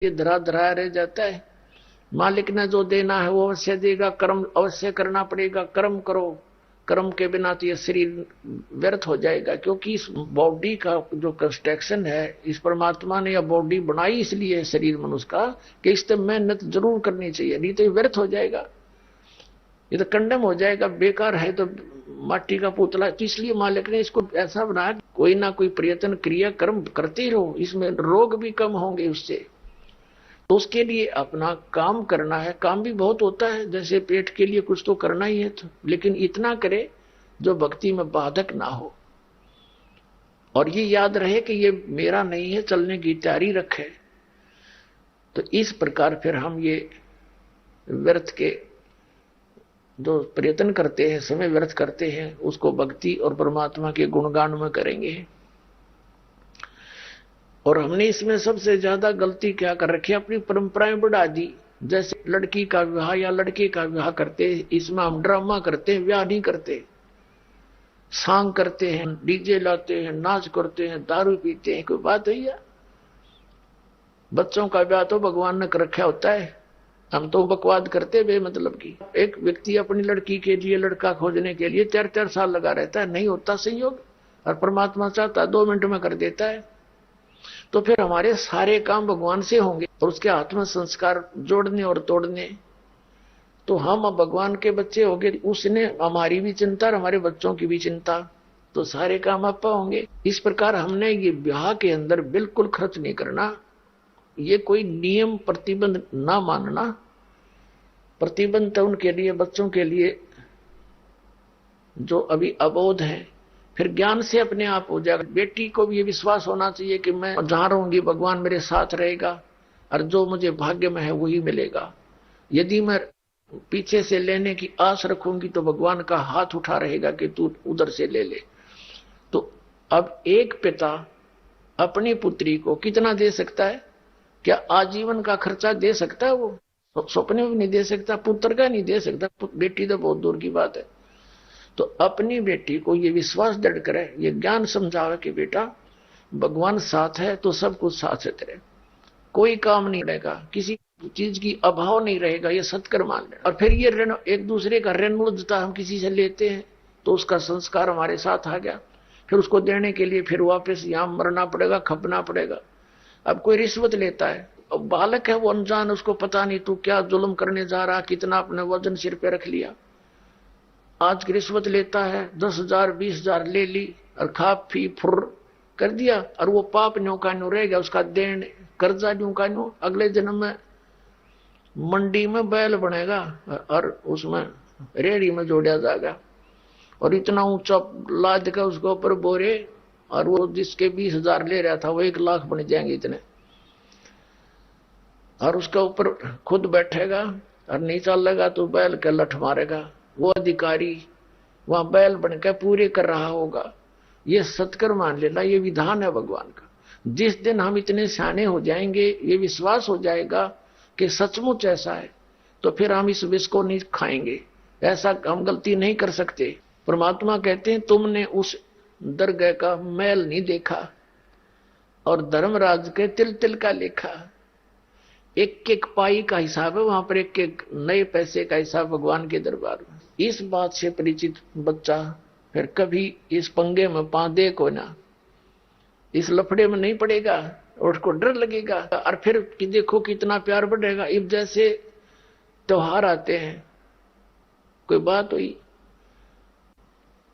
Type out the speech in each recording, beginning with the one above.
ये धरा धरा रह जाता है। मालिक ने जो देना है वो अवश्य देगा, कर्म अवश्य करना पड़ेगा। कर्म करो, कर्म के बिना तो ये शरीर व्यर्थ हो जाएगा। क्योंकि इस बॉडी का जो कंस्ट्रक्शन है, इस परमात्मा ने यह बॉडी बनाई इसलिए शरीर मनुष्य का कि इस पर मेहनत जरूर करनी चाहिए, नहीं तो ये व्यर्थ हो जाएगा, ये तो कंडम हो जाएगा, बेकार है तो माटी का पुतला। तो इसलिए मालिक ने इसको ऐसा बनाया, कोई ना कोई प्रयत्न क्रिया कर्म करते ही रहो, इसमें रोग भी कम होंगे उससे। तो उसके लिए अपना काम करना है। काम भी बहुत होता है, जैसे पेट के लिए कुछ तो करना ही है, तो लेकिन इतना करे जो भक्ति में बाधक ना हो, और ये याद रहे कि ये मेरा नहीं है, चलने की तैयारी रखे। तो इस प्रकार फिर हम ये व्यर्थ के जो प्रयत्न करते हैं, समय व्यर्थ करते हैं, उसको भक्ति और परमात्मा के गुणगान में करेंगे। और हमने इसमें सबसे ज्यादा गलती क्या कर रखी है, अपनी परंपराएं बढ़ा दी। जैसे लड़की का विवाह या लड़के का विवाह करते, इसमें हम ड्रामा करते हैं, विवाह नहीं करते, सांग करते हैं, डीजे लाते हैं, नाच करते हैं, दारू पीते हैं। कोई बात है या? बच्चों का ब्याह तो भगवान ने कर रखा होता है, हम तो बकवाद करते बेमतलब की। एक व्यक्ति अपनी लड़की के लिए लड़का खोजने के लिए 4-4 साल लगा रहता है, नहीं होता संयोग, और परमात्मा चाहता 2 मिनट में कर देता है। तो फिर हमारे सारे काम भगवान से होंगे, और उसके आत्म संस्कार जोड़ने और तोड़ने। तो हम अब भगवान के बच्चे हो गए, उसने हमारी भी चिंता और हमारे बच्चों की भी चिंता, तो सारे काम आप होंगे। इस प्रकार हमने ये ब्याह के अंदर बिल्कुल खर्च नहीं करना, ये कोई नियम प्रतिबंध ना मानना। प्रतिबंध तो उनके लिए, बच्चों के लिए जो अभी अबोध है, फिर ज्ञान से अपने आप हो जाएगा। बेटी को भी ये विश्वास होना चाहिए कि मैं जहां रहूंगी भगवान मेरे साथ रहेगा, और जो मुझे भाग्य में है वही मिलेगा। यदि मैं पीछे से लेने की आस रखूंगी तो भगवान का हाथ उठा रहेगा कि तू उधर से ले ले। तो अब एक पिता अपनी पुत्री को कितना दे सकता है? क्या आजीवन का खर्चा दे सकता है? वो सपने में नहीं दे सकता, पुत्र का नहीं दे सकता, बेटी तो बहुत दूर की बात है। तो अपनी बेटी को ये विश्वास दृढ़ करे, ये ज्ञान समझावे कि बेटा भगवान साथ है तो सब कुछ साथ है तेरे, कोई काम नहीं रहेगा, किसी चीज की अभाव नहीं रहेगा, ये सत्कर मान ले। और फिर ये ऋण, एक दूसरे का ऋण मुद्दता हम किसी से लेते हैं तो उसका संस्कार हमारे साथ आ गया, फिर उसको देने के लिए फिर वापस यहां मरना पड़ेगा, खपना पड़ेगा। अब कोई रिश्वत लेता है, अब बालक है वो अनजान, उसको पता नहीं तू क्या जुल्म करने जा रहा, कितना अपने वजन सिर पे रख लिया। आज की रिश्वत लेता है, 10,000 20,000 ले ली और खा पी फुर कर दिया, और वो पाप न्यू का न्यू रह गया, उसका देन कर्जा न्यू का न्यू। अगले जन्म में मंडी में बैल बनेगा और उसमें रेड़ी में जोड़ा जाएगा, और इतना ऊंचा लाद का उसके ऊपर बोरे, और वो जिसके 20,000 ले रहा था वो 1 लाख बन जाएंगे इतने, और उसके ऊपर खुद बैठेगा और नीचा लगा तो बैल के लठ मारेगा। वो अधिकारी वहां बैल बनकर पूरे कर रहा होगा। ये सत्कर मान लेना, ये विधान है भगवान का। जिस दिन हम इतने सियाने हो जाएंगे, ये विश्वास हो जाएगा कि सचमुच ऐसा है, तो फिर हम इस विष को नहीं खाएंगे। ऐसा हम गलती नहीं कर सकते। परमात्मा कहते हैं तुमने उस दरगाह का मैल नहीं देखा, और धर्मराज के तिल तिल का लेखा। एक एक पाई का हिसाब है वहां पर, एक एक नए पैसे का हिसाब भगवान के दरबार में। इस बात से परिचित बच्चा फिर कभी इस पंगे में पादे को ना, इस लफड़े में नहीं पड़ेगा, और उसको डर लगेगा। और फिर कि देखो कितना प्यार बढ़ेगा। इब जैसे त्योहार आते हैं, कोई बात हुई,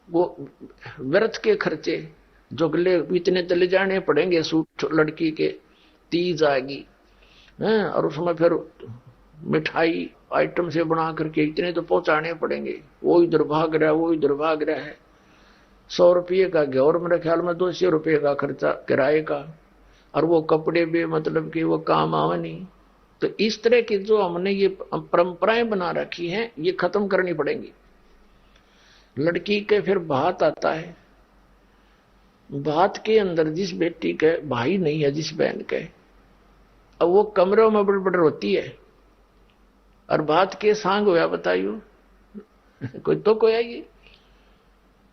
वो व्यर्थ के खर्चे जो गले इतने तले जाने पड़ेंगे, सूट लड़की के, तीज आएगी और उसमें फिर मिठाई आइटम से बना करके इतने तो पहुंचाने पड़ेंगे। वो इधर भाग रहा है, वो इधर भाग रहा है। 100 रुपये का घ्योर, मेरे ख्याल में 200 रुपये का खर्चा किराए का, और वो कपड़े भी मतलब कि वो काम आवे नहीं। तो इस तरह की जो हमने ये परंपराएं बना रखी हैं, ये खत्म करनी पड़ेंगी। लड़की के फिर भात आता है, भात के अंदर जिस बेटी के भाई नहीं है, जिस बहन के, अब वो कमरों में बड़बड़ होती है, और बात के सांग होया बताइयो कोई तो कोई आई।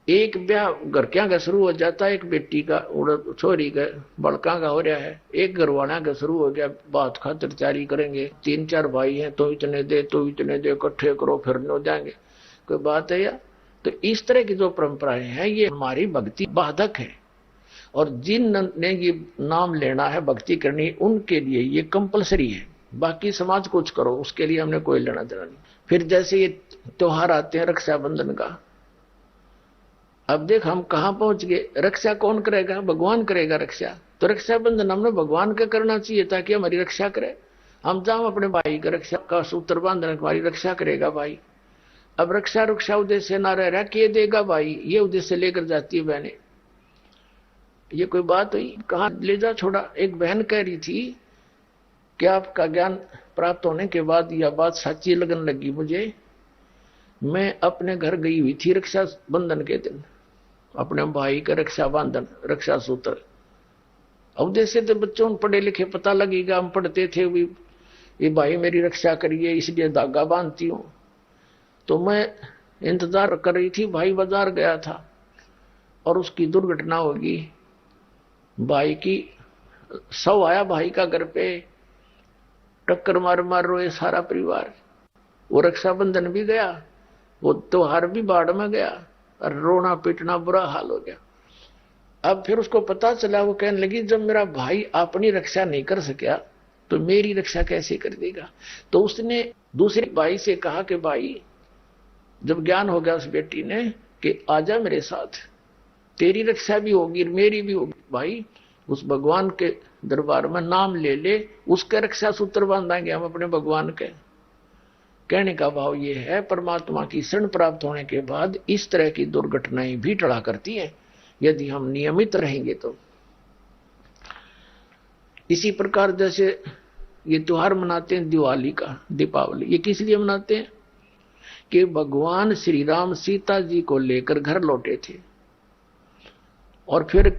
एक ब्याह घर क्या का शुरू हो जाता है, एक बेटी का छोरी का बड़का का हो रहा है, एक घरवाला का शुरू हो गया, बात खातिर तैयारी करेंगे, 3-4 भाई हैं तो इतने दे तो इतने दे, इकट्ठे करो फिर हो जाएंगे, कोई बात है यार। तो इस तरह की जो परंपराएं हैं ये हमारी भक्ति बाधक है, और जिन ने ये नाम लेना है भक्ति करनी उनके लिए ये कंपलसरी है, बाकी समाज कुछ करो उसके लिए हमने कोई लेना देना नहीं। फिर जैसे ये त्योहार आते हैं रक्षाबंधन का, अब देख हम कहां पहुंच गए, रक्षा कौन करेगा, भगवान करेगा रक्षा, तो रक्षाबंधन हमने भगवान का करना चाहिए ताकि हमारी रक्षा करे। हम जाओ अपने भाई का रक्षा का सूत्र बांधना, हमारी रक्षा करेगा भाई। अब रक्षा रक्षा उद्देश्य ना रह रहा के देगा भाई, ये उद्देश्य लेकर जाती है बहने, ये कोई बात हुई, कहां ले जा छोड़ा। एक बहन कह रही थी कि आपका ज्ञान प्राप्त होने के बाद यह बात सच्ची लगने लगी मुझे, मैं अपने घर गई हुई थी रक्षा बंधन के दिन, अपने भाई का रक्षा बंधन रक्षा सूत्र, उद्देश्य तो बच्चों पढ़े लिखे पता लगेगा, हम पढ़ते थे भी ये भाई मेरी रक्षा करिए इसलिए धागा बांधती हूं। तो मैं इंतजार कर रही थी, भाई बाजार गया था और उसकी दुर्घटना होगी, भाई की शव आया भाई का घर पे, टक्कर मार मार रोए सारा परिवार, वो रक्षाबंधन भी गया, वो त्योहार भी बाढ़ में गया, और रोना पीटना बुरा हाल हो गया। अब फिर उसको पता चला, वो कहने लगी जब मेरा भाई अपनी रक्षा नहीं कर सका तो मेरी रक्षा कैसे कर देगा। तो उसने दूसरे भाई से कहा कि भाई, जब ज्ञान हो गया उस बेटी ने कि आजा मेरे साथ, तेरी रक्षा भी होगी मेरी भी होगी, भाई उस भगवान के दरबार में नाम ले ले, उसके रक्षा सूत्र बांधेंगे हम अपने भगवान के। कहने का भाव ये है, परमात्मा की शरण प्राप्त होने के बाद इस तरह की दुर्घटनाएं भी टला करती हैं यदि हम नियमित रहेंगे तो। इसी प्रकार जैसे ये त्योहार मनाते हैं दिवाली का, दीपावली, ये किस लिए मनाते हैं कि भगवान श्री राम सीता जी को लेकर घर लौटे थे, और फिर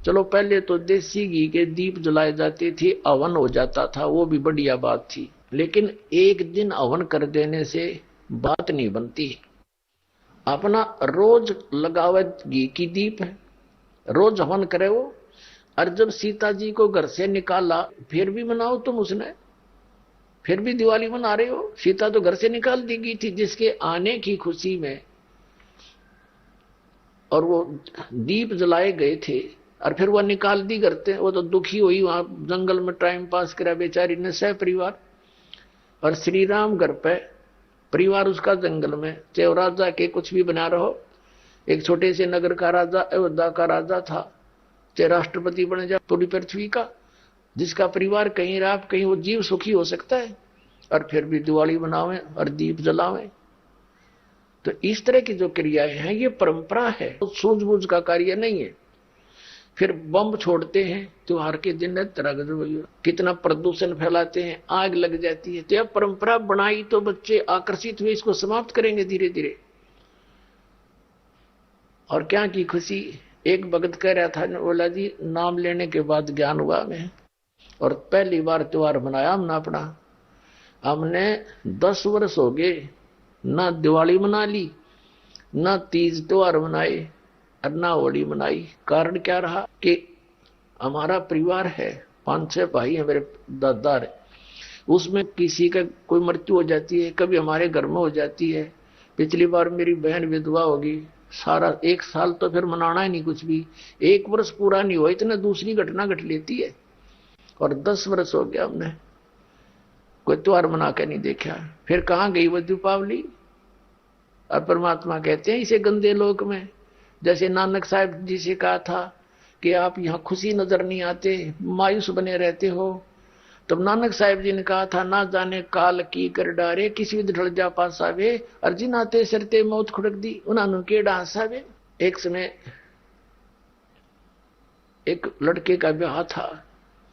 चलो पहले तो देसी घी के दीप जलाए जाते थे, हवन हो जाता था, वो भी बढ़िया बात थी, लेकिन एक दिन हवन कर देने से बात नहीं बनती। अपना रोज लगावे घी की दीप है, रोज हवन करे वो, और जब सीता जी को घर से निकाला फिर भी मनाओ तुम उसने, फिर भी दिवाली मना रहे हो, सीता तो घर से निकाल दी गई थी जिसके आने की खुशी में, और वो दीप जलाए गए थे और फिर वह निकाल दी करते, वो तो दुखी हुई वहां जंगल में टाइम पास करा बेचारी ने सह परिवार, और श्री राम घर पे परिवार उसका जंगल में, चाहे राजा के कुछ भी बना रहो, एक छोटे से नगर का राजा अयोध्या का राजा था, चाहे राष्ट्रपति बन जाए पूरी पृथ्वी का, जिसका परिवार कहीं रात कहीं वो जीव सुखी हो सकता है, और फिर भी दिवाली बनावे और दीप जलावे। तो इस तरह की जो क्रियाएं हैं ये परंपरा है, सूझबूझ का कार्य नहीं है। फिर बम छोड़ते हैं त्योहार के दिन, तरह कितना प्रदूषण फैलाते हैं, आग लग जाती है। तो यह परंपरा बनाई तो बच्चे आकर्षित हुए, इसको समाप्त करेंगे धीरे धीरे। और क्या की खुशी, एक भगत कह रहा था, बोला जी नाम लेने के बाद ज्ञान हुआ हमें, और पहली बार त्योहार मनाया हमने अपना, हमने 10 वर्ष हो गए ना दिवाली मना ली, ना तीज त्योहार मनाए, और ना होली मनाई। कारण क्या रहा कि हमारा परिवार है, 5-6 भाई हैं मेरे दादा, उसमें किसी का कोई मृत्यु हो जाती है, कभी हमारे घर में हो जाती है। पिछली बार मेरी बहन विधवा होगी, सारा 1 साल तो फिर मनाना ही नहीं कुछ भी, 1 वर्ष पूरा नहीं हुआ इतना दूसरी घटना घट लेती है, और 10 वर्ष हो गया हमने कोई त्योहार मना के नहीं देखा। फिर कहाँ गई वो दीपावली। और परमात्मा कहते हैं इसे गंदे लोक में, जैसे नानक साहब जी से कहा था कि आप यहाँ खुशी नजर नहीं आते, मायूस बने रहते हो, तब नानक साहब जी ने कहा था ना जाने काल की कर डारे, किसी विध ढल जा पासावे, अर्जिन आते सरते मौत खुड़क दी उन्होंने के डांसावे। एक समय एक लड़के का ब्याह था,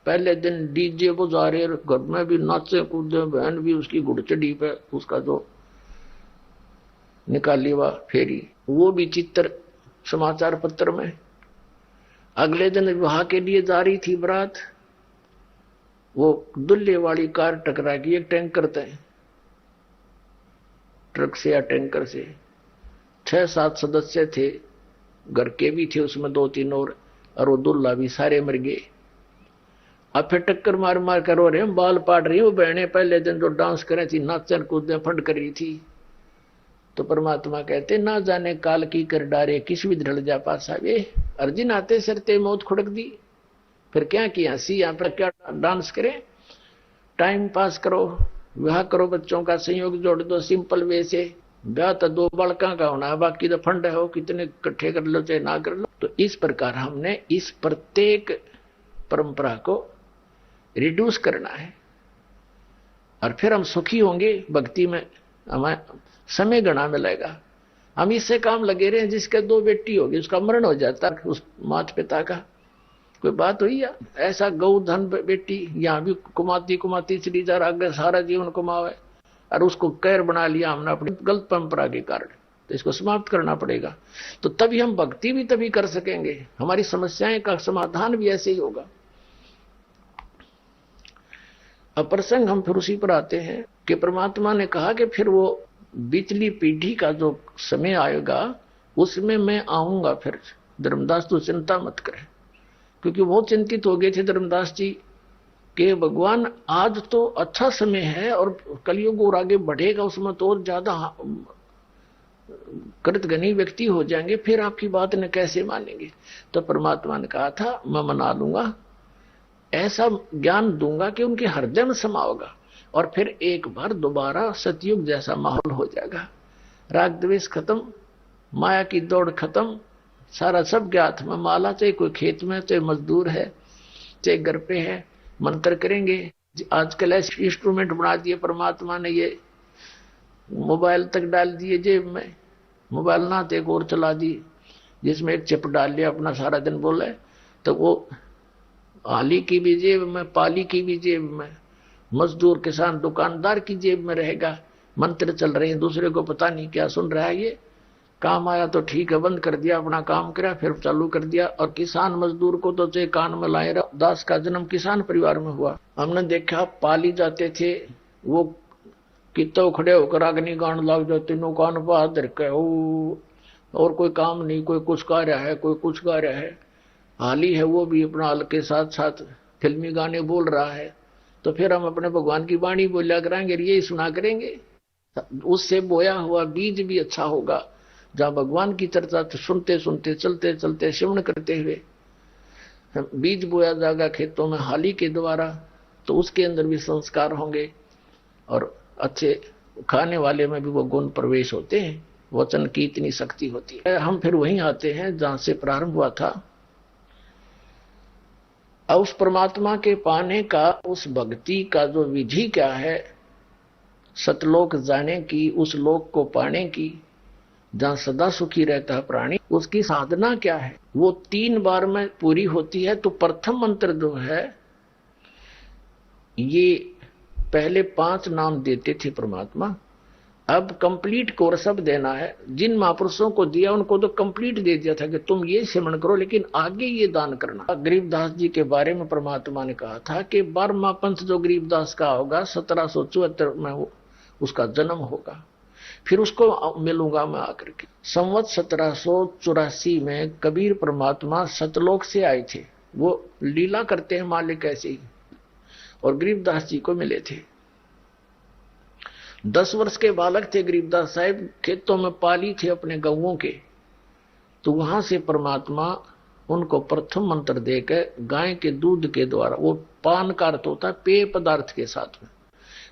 पहले दिन डीजे बजा रहे, घर में भी नाचे कूदे, बहन भी उसकी घुड़ चढ़ी पे, उसका जो निकाली हुआ फेरी, वो भी चित्र समाचार पत्र में। अगले दिन विवाह के लिए जा रही थी बारात, वो दुल्हे वाली कार टकरा गई एक टैंकर से, ट्रक से या टैंकर से, 6-7 सदस्य थे, घर के भी थे उसमें 2-3 और वो दुल्ला भी सारे मर गए। अब फिर टक्कर मार मार कर रो रहे हम, बाल पाट रही वो बहने पहले दिन जो डांस करे थी, नाचन कूदने फंड कर रही थी। तो परमात्मा कहते ना जाने काल की कर डारे किस भी ढल जा पासा वे, अर्जुन आते सरते मौत खुड़क दी। फिर क्या किया सी यहाँ पर क्या डांस करें, टाइम पास करो, विवाह करो, बच्चों का संयोग जोड़ दो सिंपल वे से। ब्याह तो 2 बालका का होना है, बाकी तो फंड है, हो कितने इकट्ठे कर लो चाहे ना कर लो। तो इस प्रकार हमने इस प्रत्येक परंपरा को रिड्यूस करना है और फिर हम सुखी होंगे भक्ति में, हमें समय गणा मिलेगा। हम इससे काम लगे रहे, जिसके 2 बेटी होगी उसका मरण हो जाता उस माता पिता का, कोई बात हुई या ऐसा गौ धन बेटी यहां भी कुमाती चली जा रहा, आगे सारा जीवन कमावे और उसको कैर बना लिया हमने अपनी गलत परंपरा के कारण। तो इसको समाप्त करना पड़ेगा, तो तभी हम भक्ति भी तभी कर सकेंगे, हमारी समस्याएं का समाधान भी ऐसे ही होगा। अब प्रसंग हम फिर उसी पर आते हैं कि परमात्मा ने कहा कि फिर वो बिचली पीढ़ी का जो समय आएगा उसमें मैं आऊंगा फिर। धर्मदास तो चिंता मत करें, क्योंकि बहुत चिंतित हो गए थे धर्मदास जी कि भगवान आज तो अच्छा समय है और कलयुग और आगे बढ़ेगा, उसमें तो और ज्यादा कृतघ्नी व्यक्ति हो जाएंगे, फिर आपकी बात ने कैसे मानेंगे। तो परमात्मा ने कहा था मैं मना लूंगा, ऐसा ज्ञान दूंगा कि उनके हृदय में समाओगा और फिर एक बार दोबारा सतयुग जैसा माहौल हो जाएगा। राग द्वेष खत्म, माया की दौड़ खत्म, सारा सब ज्ञात में माला, चाहे कोई खेत में, चाहे मजदूर है, चाहे घर पे है, मंत्र करेंगे। आजकल ऐसे इंस्ट्रूमेंट बना दिए परमात्मा ने, ये मोबाइल तक डाल दिए जेब में, मोबाइल ना तो एक और चला दी जिसमें एक चिप डाल लिया, अपना सारा दिन बोले तो वो आली की भी जेब में, पाली की भी जेब में, मजदूर किसान दुकानदार की जेब में रहेगा। मंत्र चल रहे हैं, दूसरे को पता नहीं क्या सुन रहा है, ये काम आया तो ठीक है, बंद कर दिया, अपना काम करा, फिर चालू कर दिया। और किसान मजदूर को तो चाहे कान में लाए रहा। दास का जन्म किसान परिवार में हुआ, हमने देखा पाली जाते थे वो कितो खड़े होकर अग्नि गान लग जाते, नो कान पर हाथ धर के, और कोई काम नहीं, कोई कुछ गा रहा है, कोई कुछ गा रहा है। हाली है वो भी अपना हल के साथ साथ फिल्मी गाने बोल रहा है। तो फिर हम अपने भगवान की वाणी बोलिया करेंगे, ये सुना करेंगे, उससे बोया हुआ बीज भी अच्छा होगा। जहां भगवान की चर्चा सुनते सुनते चलते चलते श्रवण करते हुए बीज बोया जाएगा खेतों में हाली के द्वारा, तो उसके अंदर भी संस्कार होंगे और अच्छे खाने वाले में भी वो गुण प्रवेश होते हैं। वचन की इतनी शक्ति होती है। हम फिर वहीं आते हैं जहां से प्रारंभ हुआ था। अब उस परमात्मा के पाने का, उस भक्ति का जो विधि क्या है, सतलोक जाने की, उस लोक को पाने की जहां सदा सुखी रहता है प्राणी, उसकी साधना क्या है, वो 3 बार में पूरी होती है। तो प्रथम मंत्र जो है, ये पहले 5 नाम देते थे परमात्मा, अब कंप्लीट कोर्स अब देना है। जिन महापुरुषों को दिया उनको तो कंप्लीट दे दिया था कि तुम ये सिमरण करो, लेकिन आगे ये दान करना। गरीबदास जी के बारे में परमात्मा ने कहा था कि 12वां पंथ जो गरीबदास का होगा 1774 में उसका जन्म होगा, फिर उसको मिलूंगा मैं आकर के। संवत 1784 में कबीर परमात्मा सतलोक से आए थे, वो लीला करते हैं मालिक ऐसे ही, और गरीबदास जी को मिले थे। 10 वर्ष के बालक थे गरीबदास साहिब, खेतों में पाली थे अपने गौओं के। तो वहां से परमात्मा उनको प्रथम मंत्र देकर गाय के दूध के द्वारा, वो पान का अर्थ होता है पेय पदार्थ के साथ में,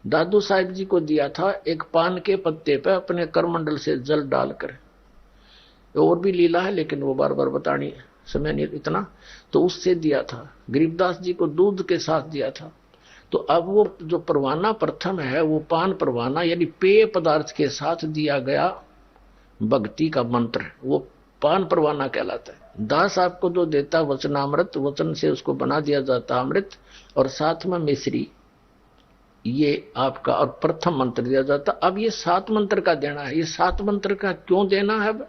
दादू साहिब जी को दिया था एक पान के पत्ते पे अपने करमंडल से जल डालकर। और भी लीला है लेकिन वो बार बार बतानी समय नहीं इतना, तो उससे दिया था। गरीबदास जी को दूध के साथ दिया था। तो अब वो जो परवाना प्रथम है वो पान परवाना यानी पेय पदार्थ के साथ दिया गया भक्ति का मंत्र, वो पान परवाना कहलाता है। दास आपको जो देता वचनामृत, वचन से उसको बना दिया जाता अमृत, और साथ में मिश्री, ये आपका और प्रथम मंत्र दिया जाता। अब ये 7 मंत्र का देना है। ये 7 मंत्र का क्यों देना है, अब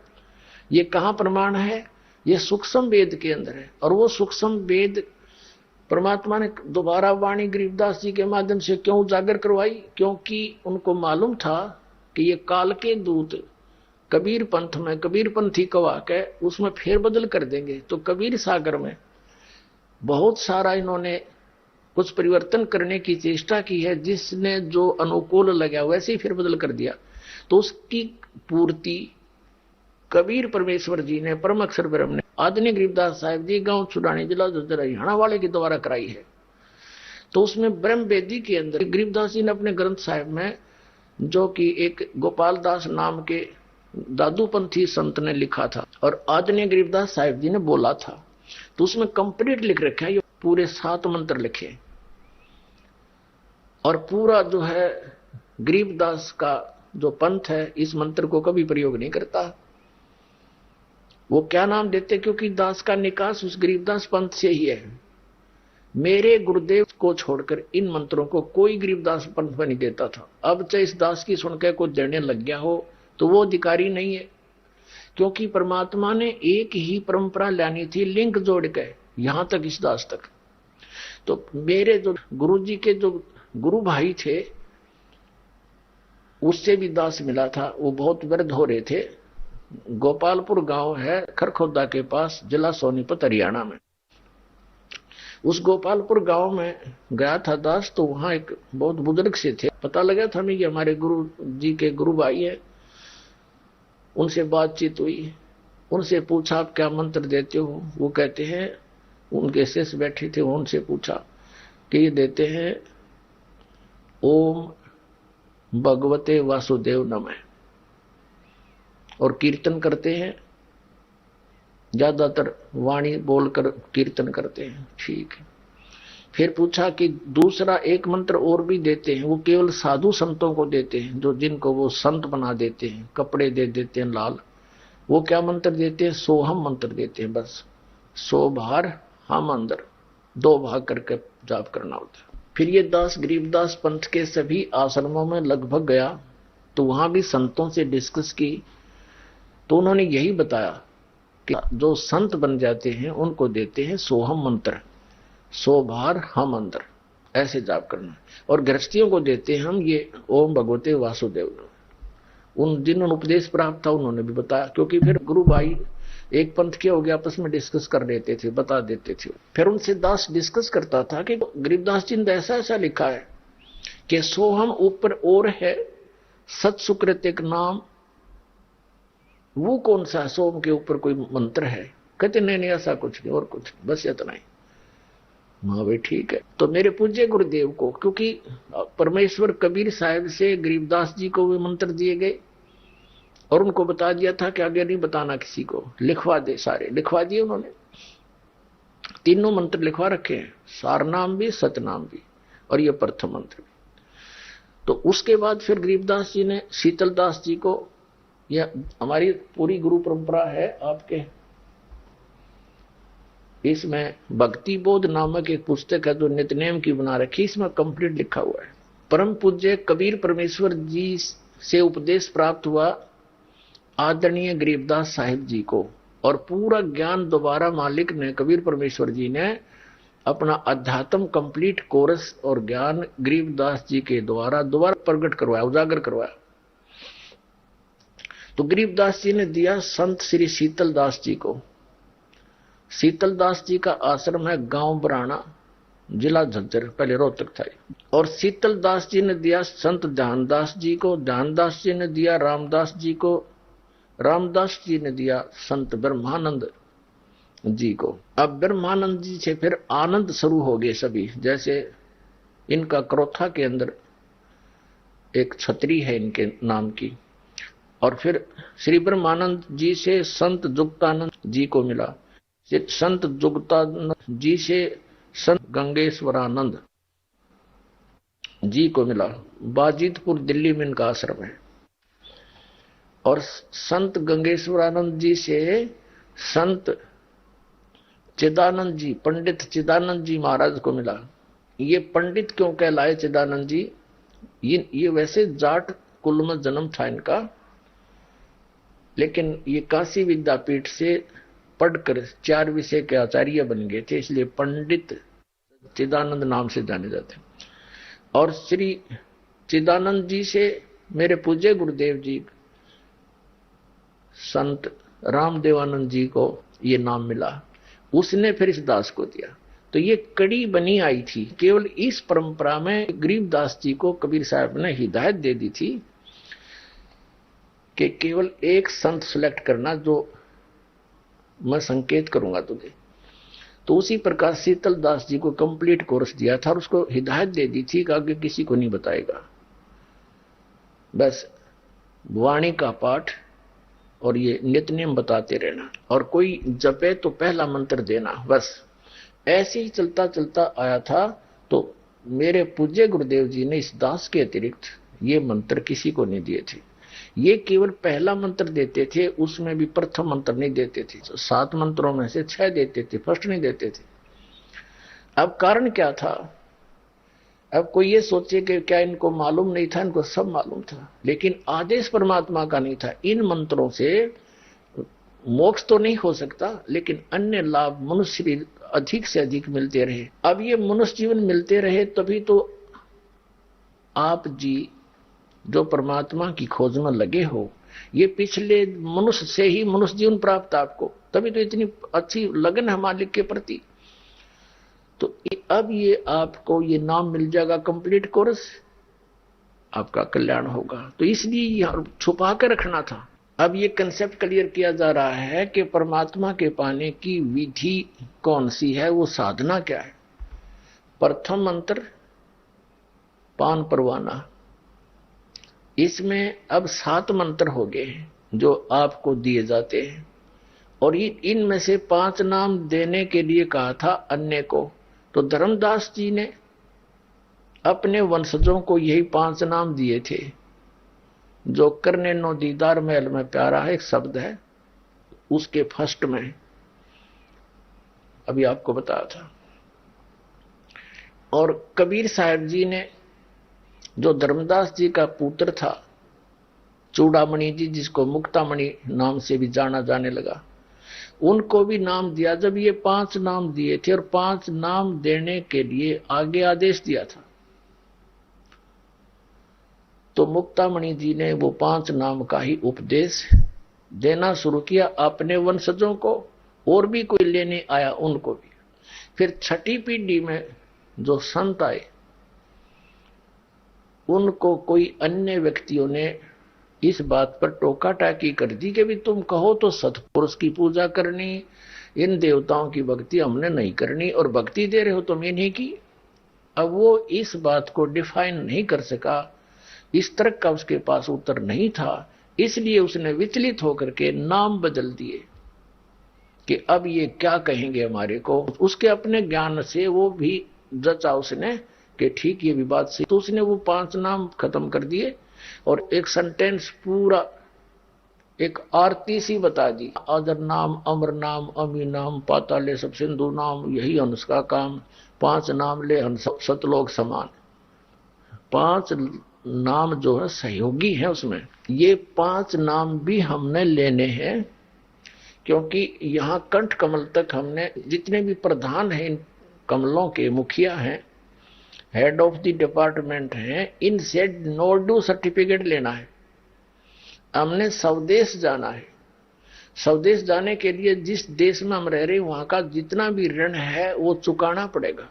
ये कहां प्रमाण है, ये सूक्ष्म वेद के अंदर है। और वो सूक्ष्म वेद परमात्मा ने दोबारा वाणी गरीबदास जी के माध्यम से क्यों उजागर करवाई, क्योंकि उनको मालूम था कि ये काल के दूत कबीर पंथ में कबीर पंथी कवा के उसमें फेरबदल कर देंगे। तो कबीर सागर में बहुत सारा इन्होंने कुछ परिवर्तन करने की चेष्टा की है, जिसने जो अनुकूल लगा वैसे ही फेरबदल कर दिया। तो उसकी पूर्ति कबीर परमेश्वर जी ने, परम अक्षर ब्रह्म ने, आदरणीय गरीबदास साहिब जी, गांव छुड़ानी, जिला झज्जर, हरियाणा वाले के द्वारा कराई है। तो उसमें ब्रह्म वेदी के अंदर गरीबदास जी ने अपने ग्रंथ साहिब में, जो कि एक गोपाल दास नाम के दादूपंथी संत ने लिखा था और आदरणीय गरीबदास साहिब जी ने बोला था, तो उसमें कंप्लीट लिख रखा है, ये पूरे 7 मंत्र लिखे और पूरा जो है गरीबदास का जो पंथ है इस मंत्र को कभी प्रयोग नहीं करता। वो क्या नाम देते, क्योंकि दास का निकास उस गरीबदास पंथ से ही है। मेरे गुरुदेव को छोड़कर इन मंत्रों को कोई गरीबदास पंथ में नहीं देता था। अब चाहे इस दास की सुनकर कोई देने लग गया हो तो वो अधिकारी नहीं है, क्योंकि परमात्मा ने एक ही परंपरा लानी थी, लिंक जोड़ के यहां तक इस दास तक। तो मेरे जो गुरु जी के जो गुरु भाई थे उससे भी दास मिला था, वो बहुत वृद्ध हो रहे थे। गोपालपुर गांव है खरखोदा के पास, जिला सोनीपत, हरियाणा में। उस गोपालपुर गांव में गया था दास, तो वहां एक बहुत बुजुर्ग से थे, पता लगा था मैं ये हमारे गुरु जी के गुरु भाई है। उनसे बातचीत हुई, उनसे पूछा आप क्या मंत्र देते हो। वो कहते हैं, उनके शेष बैठे थे, उनसे पूछा कि ये देते हैं ओम भगवते वासुदेव नमः, और कीर्तन करते हैं, ज्यादातर वाणी बोलकर कीर्तन करते हैं। ठीक है। फिर पूछा कि दूसरा एक मंत्र और भी देते हैं, वो केवल साधु संतों को देते हैं, जो जिनको वो संत बना देते हैं, कपड़े दे देते हैं लाल। वो क्या मंत्र देते हैं? सोहम मंत्र देते हैं। बस 100 बार हम अंदर 2 भाग करके जाप करना होता है। फिर ये दास गरीबदास पंथ के सभी आश्रमों में लगभग गया, तो वहां भी संतों से डिस्कस की, तो उन्होंने यही बताया कि जो संत बन जाते हैं उनको देते हैं सोहम मंत्र, 100 बार हम अंदर, ऐसे जाप करना। और गृहस्थियों को देते हैं हम ये ओम भगवते वासुदेव। उन जिन्होंने उपदेश प्राप्त था उन्होंने भी बताया, क्योंकि फिर गुरु भाई एक पंथ के हो गया, आपस में डिस्कस कर लेते थे, बता देते थे। फिर उनसे दास डिस्कस करता था कि गरीबदास जी ने ऐसा ऐसा लिखा है कि सोहम ऊपर और है, सत सुकृत एक नाम, वो कौन सा सोम के ऊपर कोई मंत्र है? कहते नहीं नहीं ऐसा कुछ नहीं, और कुछ नहीं, बस इतना ही। हाँ भाई ठीक है। तो मेरे पूज्य गुरुदेव को, क्योंकि परमेश्वर कबीर साहिब से गरीबदास जी को वे मंत्र दिए गए और उनको बता दिया था कि आगे नहीं बताना किसी को, लिखवा दे, सारे लिखवा दिए उन्होंने। तीनों मंत्र लिखवा रखे हैं, सारनाम भी, सतनाम भी और ये प्रथम मंत्र भी। तो उसके बाद फिर गरीबदास जी ने शीतलदास जी को, यह हमारी पूरी गुरु परंपरा है आपके, इसमें भक्ति बोध नामक एक पुस्तक है जो नित्यनेम की बना रखी, इसमें कंप्लीट लिखा हुआ है। परम पूज्य कबीर परमेश्वर जी से उपदेश प्राप्त हुआ आदरणीय गरीबदास साहिब जी को, और पूरा ज्ञान दोबारा मालिक ने, कबीर परमेश्वर जी ने अपना अध्यात्म कंप्लीट कोर्स और ज्ञान गरीबदास जी के द्वारा दोबारा प्रकट करवाया, उजागर करवाया। तो गरीबदास जी ने दिया संत श्री शीतलदास जी को। शीतलदास जी का आश्रम है गांव बराना, जिला झज्जर, पहले रोहतक था। और शीतलदास जी ने दिया संत ध्यानदास जी को, ध्यानदास जी ने दिया रामदास जी को, रामदास जी ने दिया संत ब्रह्मानंद जी को। अब ब्रह्मानंद जी से फिर आनंद शुरू हो गए सभी, जैसे इनका क्रोथा के अंदर एक छतरी है इनके नाम की। और फिर श्री ब्रह्मानंद जी से संत जुक्तानंद जी को मिला, संत जुक्तानंद जी से संत गंगेश्वरानंद जी को मिला। बाजितपुर दिल्ली में इनका आश्रम है। और संत गंगेश्वरानंद जी से संत चिदानंद जी, पंडित चिदानंद जी महाराज को मिला। ये पंडित क्यों कहलाए चिदानंद जी? ये वैसे जाट कुल में जन्म था इनका, लेकिन ये काशी विद्यापीठ से पढ़कर 4 विषय के आचार्य बन गए थे, इसलिए पंडित चिदानंद नाम से जाने जाते हैं। और श्री चिदानंद जी से मेरे पूज्य गुरुदेव जी संत रामदेवानंद जी को ये नाम मिला, उसने फिर इस दास को दिया। तो ये कड़ी बनी आई थी। केवल इस परंपरा में गरीबदास जी को कबीर साहब ने हिदायत दे दी थी कि केवल एक संत सिलेक्ट करना जो मैं संकेत करूंगा तुझे। तो उसी प्रकार शीतल दास जी को कंप्लीट कोर्स दिया था और उसको हिदायत दे दी थी कि आगे किसी को नहीं बताएगा, बस वाणी का पाठ और ये नित्य नियम बताते रहना, और कोई जपे तो पहला मंत्र देना, बस। ऐसे ही चलता चलता आया था। तो मेरे पूज्य गुरुदेव जी ने इस दास के अतिरिक्त ये मंत्र किसी को नहीं दिए थे। ये केवल पहला मंत्र देते थे, उसमें भी प्रथम मंत्र नहीं देते थे। 7 मंत्रों में से 6 देते थे, फर्स्ट नहीं देते थे। अब कारण क्या था? अब कोई ये सोचे कि क्या इनको मालूम नहीं था? इनको सब मालूम था, लेकिन आदेश परमात्मा का नहीं था। इन मंत्रों से मोक्ष तो नहीं हो सकता, लेकिन अन्य लाभ मनुष्य अधिक से अधिक मिलते रहे। अब ये मनुष्य जीवन मिलते रहे तभी तो आप जी जो परमात्मा की खोज में लगे हो, ये पिछले मनुष्य से ही मनुष्य जीवन प्राप्त आपको, तभी तो इतनी अच्छी लगन है मालिक के प्रति। तो अब ये आपको ये नाम मिल जाएगा, कंप्लीट कोर्स, आपका कल्याण होगा। तो इसलिए छुपा कर रखना था। अब ये कंसेप्ट क्लियर किया जा रहा है कि परमात्मा के पाने की विधि कौन सी है, वो साधना क्या है। प्रथम मंत्र पान परवाना, इसमें अब 7 मंत्र हो गए जो आपको दिए जाते हैं, और इनमें से 5 नाम देने के लिए कहा था अन्य को। तो धर्मदास जी ने अपने वंशजों को यही 5 नाम दिए थे। जो करने नो दीदार महल में प्यारा है, एक शब्द है, उसके फर्स्ट में अभी आपको बताया था। और कबीर साहब जी ने जो धर्मदास जी का पुत्र था चूड़ामणि जी, जिसको मुक्तामणि नाम से भी जाना जाने लगा, उनको भी नाम दिया। जब ये 5 नाम दिए थे और 5 नाम देने के लिए आगे आदेश दिया था, तो मुक्तामणि जी ने वो 5 नाम का ही उपदेश देना शुरू किया अपने वंशजों को, और भी कोई लेने आया उनको भी। फिर 6ठी पीढ़ी में जो संत आए, उनको कोई अन्य व्यक्तियों ने इस बात पर टोका टाकी कर दी कि भी तुम कहो तो सतपुरुष की पूजा करनी, इन देवताओं की भक्ति हमने नहीं करनी, और भक्ति दे रहे हो तुम इन्हीं की। अब वो इस बात को डिफाइन नहीं कर सका, इस तरह का उसके पास उत्तर नहीं था, इसलिए उसने विचलित होकर के नाम बदल दिए कि अब ये क्या कहेंगे हमारे को। उसके अपने ज्ञान से वो भी जचा उसने कि ठीक ये विवाद से, तो उसने वो 5 नाम खत्म कर दिए और एक सेंटेंस पूरा एक आरती सी बता दी। अजर नाम, अमर नाम, अमी नाम, पाताले सब सिंधु नाम, यही हंस का काम, 5 नाम ले हंस सतलोक समान। 5 नाम जो है सहयोगी है उसमें। ये 5 नाम भी हमने लेने हैं, क्योंकि यहाँ कंठ कमल तक हमने जितने भी प्रधान हैं, इन कमलों के मुखिया हैं, हेड ऑफ द डिपार्टमेंट हैं, इनसे नो ड्यू सर्टिफिकेट लेना है। हमने स्वदेश जाना है। स्वदेश जाने के लिए जिस देश में हम रह रहे हैं वहां का जितना भी ऋण है वो चुकाना पड़ेगा।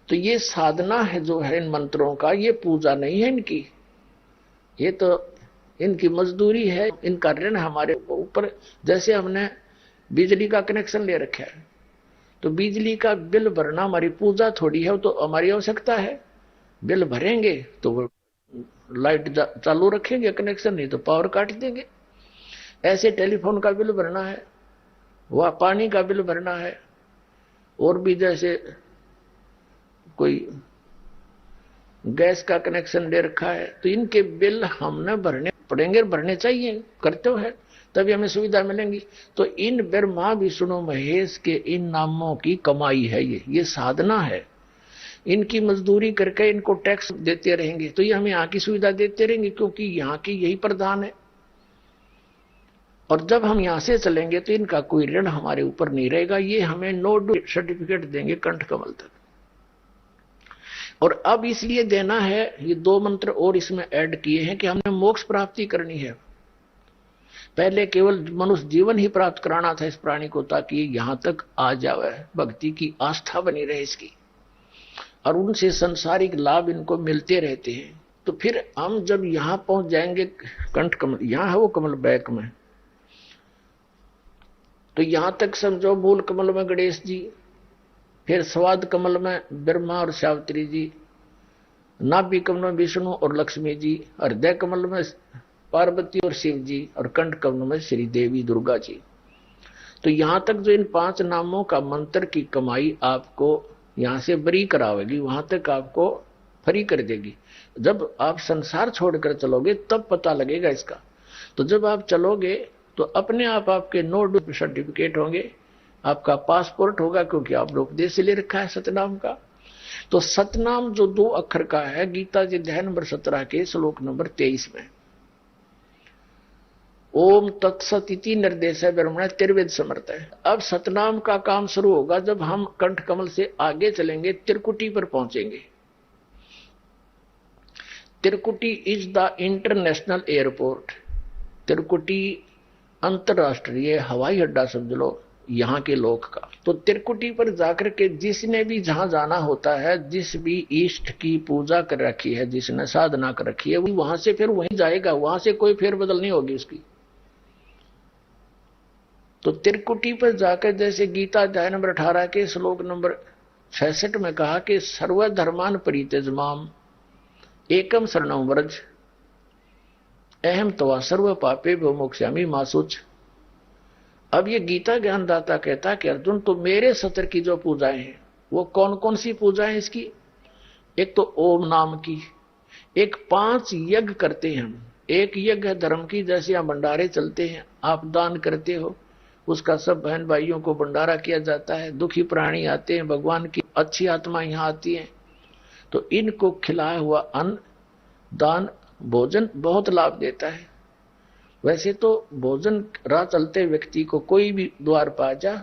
तो ये साधना है जो है इन मंत्रों का, ये पूजा नहीं है इनकी, ये तो इनकी मजदूरी है, इनका ऋण हमारे ऊपर। जैसे हमने बिजली का कनेक्शन ले रखा है, तो बिजली का बिल भरना हमारी पूजा थोड़ी है, वो तो हमारी आवश्यकता है। बिल भरेंगे तो वो लाइट चालू रखेंगे कनेक्शन, नहीं तो पावर काट देंगे। ऐसे टेलीफोन का बिल भरना है, वह पानी का बिल भरना है, और भी जैसे कोई गैस का कनेक्शन ले रखा है, तो इनके बिल हमने भरने पड़ेंगे, भरने चाहिए, करते हैं तभी हमें सुविधा मिलेंगी। तो इन ब्रह्मा विष्णु महेश के इन नामों की कमाई है, ये साधना है। इनकी मजदूरी करके इनको टैक्स देते रहेंगे तो ये हमें यहाँ की सुविधा देते रहेंगे, क्योंकि यहाँ की यही प्रधान है। और जब हम यहाँ से चलेंगे तो इनका कोई ऋण हमारे ऊपर नहीं रहेगा, ये हमें नो ड्यू सर्टिफिकेट देंगे कंठ कमल तक। और अब इसलिए देना है, ये 2 मंत्र और इसमें ऐड किए हैं कि हमने मोक्ष प्राप्ति करनी है। पहले केवल मनुष्य जीवन ही प्राप्त कराना था इस प्राणी को, ताकि यहां तक आ जावे, भक्ति की आस्था बनी रहे इसकी, और उनसे संसारिक लाभ इनको मिलते रहते हैं। तो फिर हम जब यहां पहुंच जाएंगे, कंठ कमल यहां है, वो कमल बैक में, तो यहां तक समझो मूल कमल में गणेश जी, फिर स्वाद कमल में ब्रह्मा और सावित्री जी, नाभि कमल में विष्णु और लक्ष्मी जी, हृदय कमल में पार्वती और शिव जी, और कंठ कमल में श्री देवी दुर्गा जी। तो यहां तक जो इन 5 नामों का मंत्र की कमाई आपको यहां से बरी करावेगी, वहां तक आपको फ्री कर देगी। जब आप संसार छोड़कर चलोगे तब पता लगेगा इसका। तो जब आप चलोगे तो अपने आप आपके नोट सर्टिफिकेट होंगे, आपका पासपोर्ट होगा, क्योंकि आपने उपदेश ले रखा है सतनाम का। तो सतनाम जो 2 अक्षर का है, गीता जी अध्याय नंबर 17 के श्लोक नंबर 23 में ओम तत्सत इति निर्देश है ब्रह्मण त्रिवेद समर्थ है। अब सतनाम का काम शुरू होगा जब हम कंठ कमल से आगे चलेंगे, त्रिकुटी पर पहुंचेंगे। त्रिकुटी इज द इंटरनेशनल एयरपोर्ट, त्रिकुटी अंतरराष्ट्रीय हवाई अड्डा समझ लो यहां के लोग का। तो त्रिकुटी पर जाकर के जिसने भी जहां जाना होता है, जिस भी इष्ट की पूजा कर रखी है, जिसने साधना कर रखी है, वो वहां से फिर वहीं जाएगा, वहां से कोई फेरबदल नहीं होगी उसकी। तो त्रिकुटी पर जाकर, जैसे गीता अध्याय नंबर 18 के श्लोक नंबर 66 में कहा कि सर्वधर्मान परित्यज्य एकम शरणं व्रज अहम तवा सर्व पापे मोक्ष्यामि मा शुच। अब ये गीता ज्ञानदाता कहता कि अर्जुन, तो मेरे सत्र की जो पूजाएं हैं वो कौन कौन सी पूजाएं इसकी? एक तो ओम नाम की, एक 5 यज्ञ करते हैं हम। एक यज्ञ है धर्म की, जैसे यहाँ भंडारे चलते हैं, आप दान करते हो, उसका सब बहन भाइयों को भंडारा किया जाता है। दुखी प्राणी आते हैं, भगवान की अच्छी आत्मा यहाँ आती है, तो इनको खिलाया हुआ अन्न दान भोजन बहुत लाभ देता है। वैसे तो भोजन राह चलते व्यक्ति को कोई भी द्वार पा जा,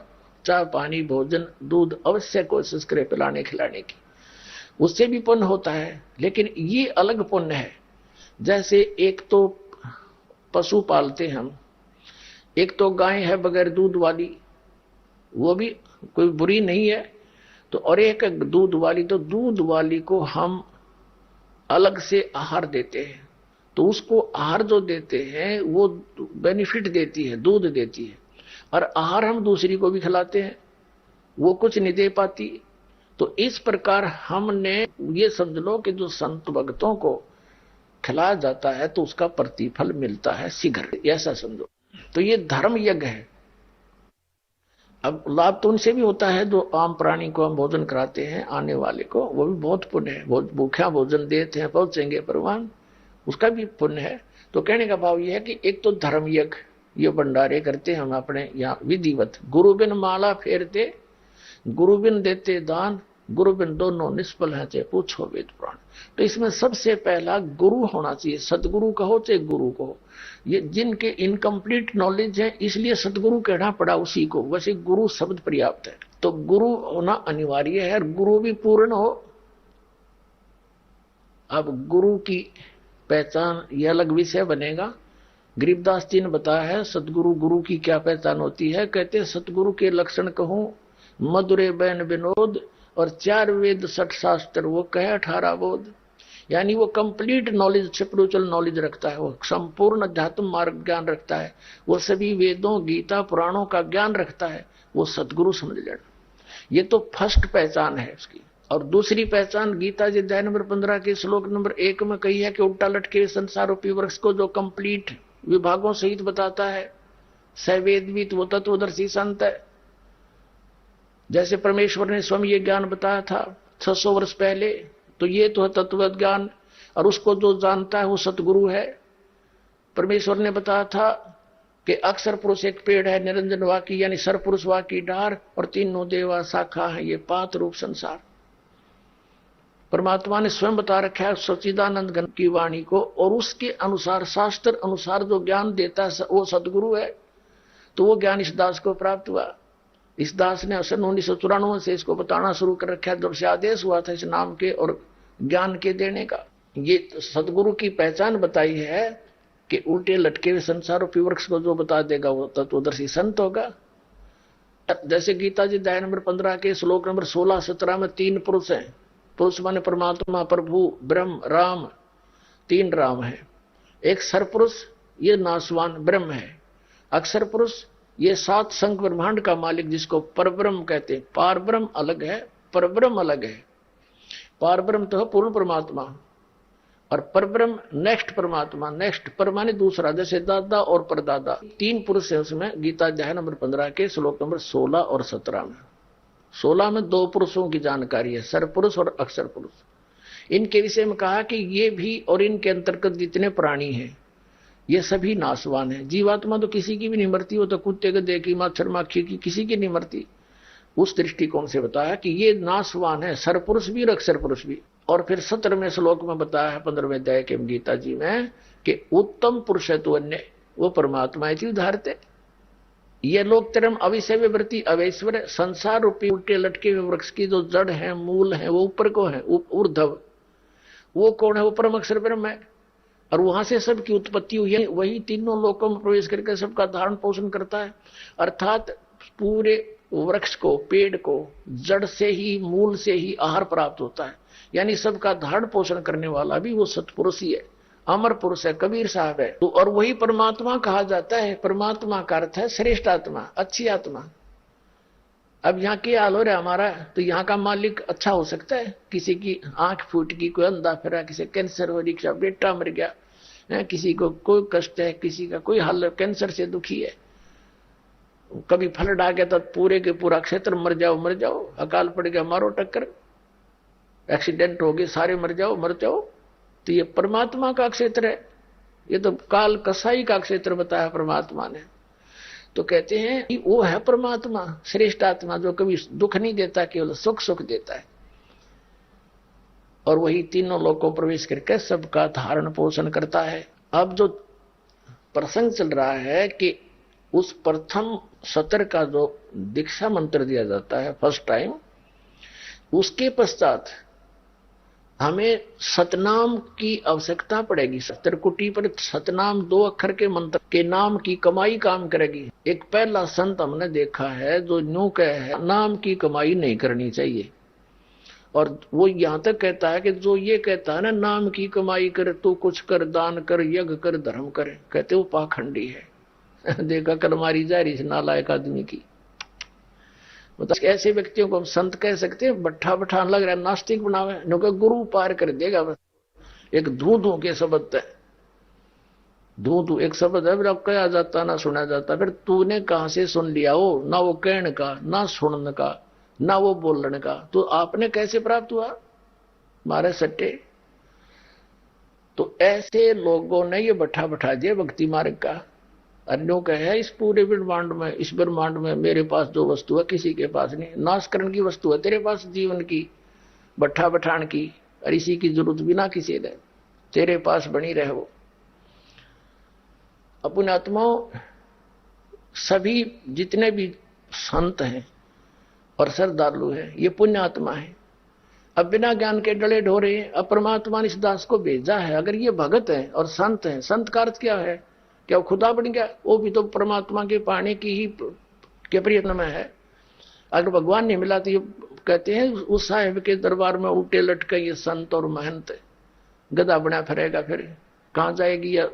चाय पानी भोजन दूध अवश्य कोशिश करे पिलाने खिलाने की, उससे भी पुण्य होता है। लेकिन ये अलग पुण्य है। जैसे एक तो पशु पालते हम, एक तो गाय है बगैर दूध वाली, वो भी कोई बुरी नहीं है, तो और एक दूध वाली, तो दूध वाली को हम अलग से आहार देते हैं। तो उसको आहार जो देते हैं वो बेनिफिट देती है, दूध देती है, और आहार हम दूसरी को भी खिलाते हैं, वो कुछ नहीं दे पाती। तो इस प्रकार हमने ये समझ लो कि जो संत भक्तों को खिलाया जाता है तो उसका प्रतिफल मिलता है शीघ्र, ऐसा समझो। तो ये धर्म यज्ञ है। अब लाभ तो उनसे भी होता है जो आम प्राणी को हम भोजन कराते हैं, आने वाले को, वो भी बहुत पुण्य है। भूखा भोजन देते हैं, पहुंचेंगे परवान, उसका भी पुण्य है। तो कहने का भाव यह है कि एक तो धर्म यज्ञ, ये भंडारे करते हम अपने यहाँ विधिवत, गुरु बिन माला फेरते, गुरु बिन देते दान, गुरु बिन दोनों निष्फल है चाहे पूछो वेद पुराण। तो इसमें सबसे पहला गुरु होना चाहिए, सतगुरु कहो चाहे गुरु कहो। ये जिनके इनकम्प्लीट नॉलेज है इसलिए सतगुरु कहना पड़ा उसी को, वैसे गुरु शब्द पर्याप्त है। तो गुरु होना अनिवार्य है, और गुरु भी पूर्ण हो। अब गुरु की पहचान यह अलग विषय बनेगा। गरीबदास जी ने बताया है सतगुरु गुरु की क्या पहचान होती है। कहते सतगुरु के लक्षण कहूं मधुरे बैन विनोद, और 4 वेद 60 शास्त्र वो कहे 18 बोध। यानी वो कंप्लीट नॉलेज, स्पिरिचुअल नॉलेज रखता है, वो संपूर्ण अध्यात्म मार्ग ज्ञान रखता है, वो सभी वेदों गीता पुराणों का ज्ञान रखता है, वो सतगुरु समझ लेना। ये तो फर्स्ट पहचान है उसकी। और दूसरी पहचान गीता जी अध्याय नंबर 15 के श्लोक नंबर 1 में कही है कि उल्टा लटके संसार रूपी वृक्ष को जो कंप्लीट विभागों सहित बताता है, सवेदवित वो तत्वदर्शी संत है। जैसे परमेश्वर ने स्वयं ये ज्ञान बताया था 600 वर्ष पहले, तो ये तो है तत्व ज्ञान, और उसको जो जानता है वो सतगुरु है। परमेश्वर ने बताया था कि अक्षर पुरुष एक पेड़ है, निरंजन वाकी यानी सरपुरुष वाकी डार, और तीनों देवा शाखा है, ये 5 रूप संसार। परमात्मा ने स्वयं बता रखा है सच्चिदानंद घन की वाणी को, और उसके अनुसार शास्त्र अनुसार जो ज्ञान देता है वो सतगुरु है। तो वो ज्ञान इस दास को प्राप्त हुआ। इस दास ने सन 1994 से इसको बताना शुरू कर रखा है, जब से आदेश हुआ था इस नाम के और ज्ञान के देने का। ये सतगुरु की पहचान बताई है कि उल्टे लटके हुए संसार रूपी वृक्ष को जो बता देगा वो तत्वदर्शी संत होगा। जैसे गीता जी अध्याय नंबर 15 के श्लोक नंबर 16-17 में 3 पुरुष हैं। पुरुष माने परमात्मा, प्रभु, ब्रह्म, राम, 3 राम है। एक सरपुरुष, ये नासवान ब्रह्म है। अक्षर पुरुष, ये 7 संख ब्रह्मांड का मालिक जिसको परब्रह्म कहते हैं। पार ब्रह्म अलग है, परब्रह्म अलग है। पार ब्रह्म तो है पूर्ण परमात्मा, और परब्रह्म नेक्स्ट परमात्मा, नेक्स्ट पर माने दूसरा, जैसे दादा और परदादा। 3 पुरुष है उसमें। गीता अध्याय नंबर 15 के श्लोक नंबर 16 और 17 में। 16 में 2 पुरुषों की जानकारी है, सर पुरुष और अक्षर पुरुष। इनके विषय में कहा कि ये भी और इनके अंतर्गत जितने प्राणी हैं ये सभी नासवान है। जीवात्मा तो किसी की भी नहीं मरती, वो तो कुत्ते गधे की, मच्छर माखी की, किसी की नहीं मरती। उस दृष्टिकोण से बताया कि ये नासवान है, सरपुरुष भी और अक्षर पुरुष भी। और फिर 17वें श्लोक में बताया है 15वें अध्याय के गीता जी में कि उत्तम पुरुष है तो अन्य वो परमात्मा है उदाहरते। ये लोग तरम अविषय वृत्ति अवैश्वर संसार रूपी उल्टे लटके हुए वृक्ष की जो जड़ है, मूल है, वो ऊपर को है, ऊर्ध्व। वो कौन है? वो परम अक्षर ब्रह्म है, और वहां से सबकी उत्पत्ति हुई है। वही तीनों लोकों में प्रवेश करके सबका धारण पोषण करता है। अर्थात पूरे वृक्ष को, पेड़ को जड़ से ही, मूल से ही आहार प्राप्त होता है। यानी सबका धारण पोषण करने वाला भी वो सत्पुरुष ही है, अमर पुरुष है, कबीर साहब है। तो और वही परमात्मा कहा जाता है। परमात्मा का अर्थ है श्रेष्ठ आत्मा, अच्छी आत्मा। अब यहाँ क्या हाल हो रहा है हमारा, तो यहाँ का मालिक अच्छा हो सकता है? किसी की आंख फूट गई, कोई अंधा फिरा, किसी कैंसर हो, रिक्शा बेटा मर गया है, किसी को कोई कष्ट है, किसी का कोई हाल कैंसर से दुखी है, कभी फ्लड आ गया तो पूरे के पूरा क्षेत्र मर जाओ मर जाओ, अकाल पड़ गया मारो टक्कर, एक्सीडेंट हो गए सारे मर जाओ मर जाओ। तो ये परमात्मा का क्षेत्र है, ये तो काल कसाई का क्षेत्र बताया परमात्मा ने। तो कहते हैं कि वो है परमात्मा, श्रेष्ठ आत्मा, जो कभी दुख नहीं देता, केवल सुख सुख देता है। और वही तीनों लोकों प्रवेश करके सबका धारण पोषण करता है। अब जो प्रसंग चल रहा है कि उस प्रथम सत्र का जो दीक्षा मंत्र दिया जाता है फर्स्ट टाइम, उसके पश्चात हमें सतनाम की आवश्यकता पड़ेगी। सत्रकुटी पर सतनाम 2 अक्षर के मंत्र के नाम की कमाई काम करेगी। एक पहला संत हमने देखा है जो न्यू कहे है नाम की कमाई नहीं करनी चाहिए, और वो यहां तक कहता है कि जो ये कहता है ना नाम की कमाई कर, तू कुछ कर, दान कर, यज्ञ कर, धर्म कर, कहते वो पाखंडी है। देखा कल मारी जा रही नालायक आदमी की। मतलब ऐसे व्यक्तियों को हम संत कह सकते हैं? बट्ठा बठान लग रहा है, नास्तिक बनावे, नुका गुरु पार कर देगा बस। एक धू धू के शब्द है, धू धू एक शब्द है, फिर अब कहा जाता ना सुना जाता। फिर तूने कहां से सुन लिया? हो ना वो कहने का, ना सुनने का, ना वो बोलने का, तो आपने कैसे प्राप्त हुआ? मारे सट्टे। तो ऐसे लोगों ने ये बट्ठा बैठा दिया भक्ति मार्ग का। अन्यों का है इस पूरे ब्रह्मांड में, इस ब्रह्मांड में मेरे पास जो वस्तु है किसी के पास नहीं, नाशकरण की वस्तु है तेरे पास, जीवन की बट्ठा बठान की, और इसी की जरूरत बिना किसी ने तेरे पास बनी रहे। वो अपने आत्माओं सभी जितने भी संत हैं और श्रद्धालु हैं ये पुण्य आत्मा है। अब बिना ज्ञान के डले ढोरे हैं। अब परमात्मा ने इस दास को भेजा है। अगर ये भगत है और संत है, संत का अर्थ क्या है? क्या वो खुदा बन गया? वो भी तो परमात्मा के पाने की ही के प्रयत्न में है। अगर भगवान नहीं मिला तो ये कहते हैं उस साहिब के दरबार में उल्टे लटके ये संत और महंत गधा बना फिरेगा, फिर कहां जाएगी? या